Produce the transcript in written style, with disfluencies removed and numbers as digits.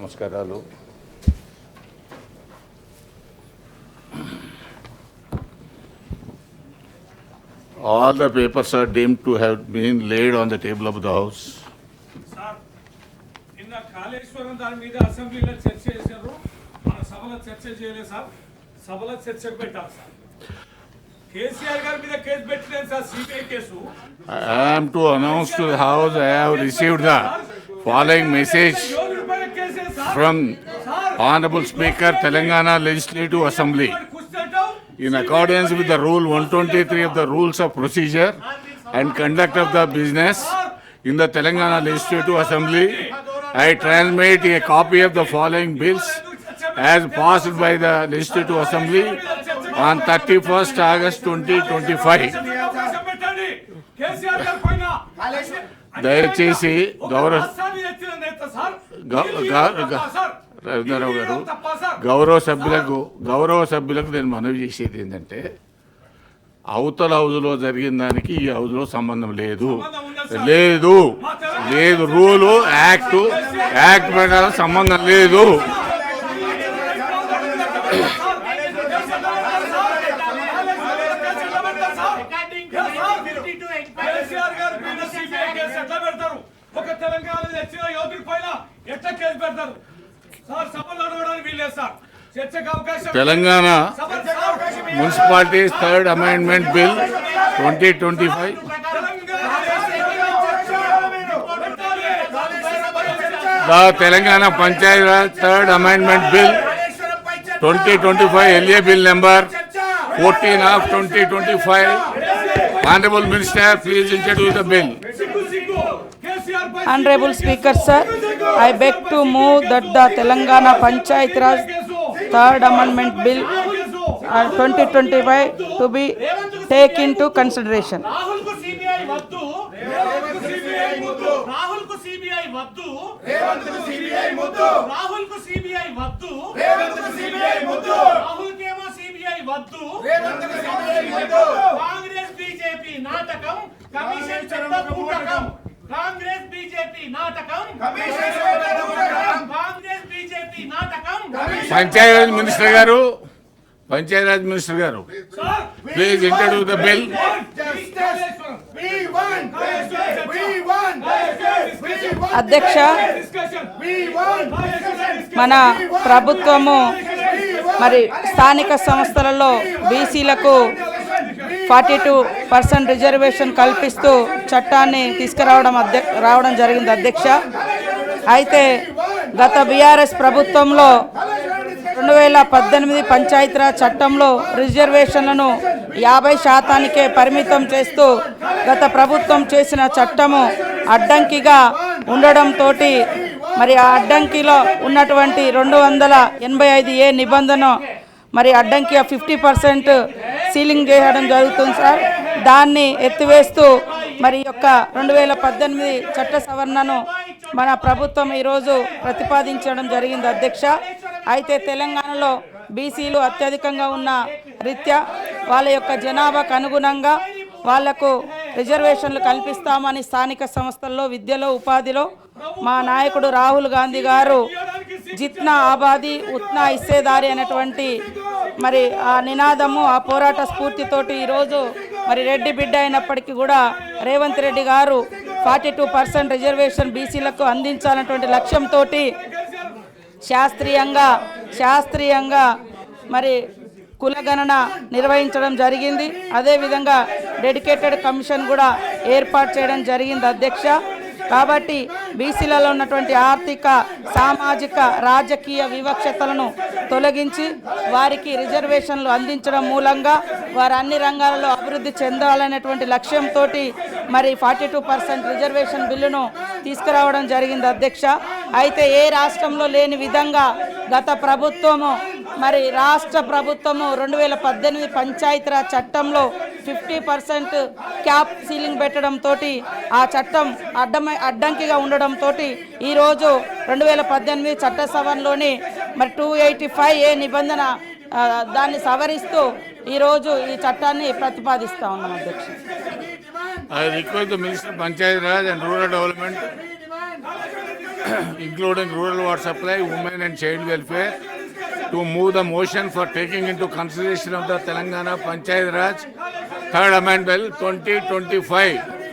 నమస్కారాలు. All the papers are deemed to have been laid on the table of the House. Sir, inna Kaleshwaram dani meeda assemblylo చర్చ చేశారు. మన సభలో చర్చ చేయలేదు సార్. సభలో చర్చకు పెట్టారు సార్. కేసీఆర్ గారి మీద కేసు పెట్టలేదు sir, CBI case. I am to announce to the House I have received the following message from Honorable Speaker, Telangana Legislative Assembly. In accordance with the Rule 123 of the Rules of Procedure and Conduct of the Business in the Telangana Legislative Assembly, I transmit a copy of the following bills as passed by the Legislative Assembly on 31st August 2025. దయచేసి రవీంద్రరావు గారు, గౌరవ సభ్యులకు నేను మనవి చేసేది ఏంటంటే, అవతల హౌజ్లో జరిగిన దానికి ఈ హౌజ్లో సంబంధం లేదు. రూలు యాక్ట్ ప్రకారం సంబంధం లేదు. Telangana municipalities third amendment bill 2025, the Telangana Panchayat Raj third amendment bill 2025, LA bill number 14 of 2025. Honorable Minister, please introduce the bill. Honorable Speaker, sir, I beg to move that the Telangana Panchayat Raj third amendment bill 2025 to be taken into consideration. Rahul ko CBI vaddu. Rahul ko CBI muddu. Rahul ko CBI vaddu. Congress BJP నాటకం, commission చట్ట పూటకం. Congress BJP నాటకం, Panchayati Raj minister గారు, please introduce the bill. అధ్యక్ష, మన ప్రభుత్వము మరి స్థానిక సంస్థలలో బీసీలకు 42% రిజర్వేషన్ కల్పిస్తూ చట్టాన్ని తీసుకురావడం జరిగింది అధ్యక్ష. అయితే గత బీఆర్ఎస్ ప్రభుత్వంలో 2018 పంచాయతీరాజ్ చట్టంలో రిజర్వేషన్లను 50% పరిమితం చేస్తూ గత ప్రభుత్వం చేసిన చట్టము అడ్డంకిగా ఉండడంతో మరి ఆ అడ్డంకిలో ఉన్నటువంటి 285A నిబంధన మరి అడ్డంకి 50% సీలింగ్ చేయడం జరుగుతుంది సార్. దాన్ని ఎత్తివేస్తూ మరి యొక్క 2018 చట్ట సవరణను మన ప్రభుత్వం ఈరోజు ప్రతిపాదించడం జరిగింది అధ్యక్ష. అయితే తెలంగాణలో బీసీలు అత్యధికంగా ఉన్న రీత్యా వాళ్ళ యొక్క జనాభాకు అనుగుణంగా వాళ్లకు రిజర్వేషన్లు కల్పిస్తామని స్థానిక సంస్థల్లో విద్యలో ఉపాధిలో మా నాయకుడు రాహుల్ గాంధీ గారు జిత్నా ఆబాదీ ఉత్నా హిస్సేదారి అనేటువంటి మరి ఆ నినాదము, ఆ పోరాట స్ఫూర్తితోటి ఈరోజు మరి రెడ్డి బిడ్డ అయినప్పటికీ కూడా రేవంత్ రెడ్డి గారు 42% రిజర్వేషన్ బీసీలకు అందించాలన్నటువంటి లక్ష్యంతో శాస్త్రీయంగా మరి కులగణన నిర్వహించడం జరిగింది. అదేవిధంగా డెడికేటెడ్ కమిషన్ కూడా ఏర్పాటు చేయడం జరిగింది అధ్యక్ష. కాబట్టి బీసీలలో ఉన్నటువంటి ఆర్థిక, సామాజిక, రాజకీయ వివక్షతలను తొలగించి వారికి రిజర్వేషన్లు అందించడం మూలంగా వారు అన్ని రంగాలలో అభివృద్ధి చెందాలనేటువంటి లక్ష్యంతో మరి 42% రిజర్వేషన్ బిల్లును తీసుకురావడం జరిగింది అధ్యక్ష. అయితే ఏ రాష్ట్రంలో లేని విధంగా గత ప్రభుత్వము మరి రాష్ట్ర ప్రభుత్వము 2018 పంచాయతీరాజ్ చట్టంలో 50% క్యాప్ సీలింగ్ పెట్టడంతో ఆ చట్టం అడ్డంకిగా ఉండడంతో ఈరోజు 2018 చట్ట సవరణలోని మరి 285A నిబంధన దాన్ని సవరిస్తూ ఈరోజు ఈ చట్టాన్ని ప్రతిపాదిస్తూ ఉన్నాం అధ్యక్ష. I request the Minister of Panchayat Raj and Rural Development including rural water supply, women and child welfare, to move the motion for taking into consideration of the Telangana Panchayat Raj Third Amendment Bill 2025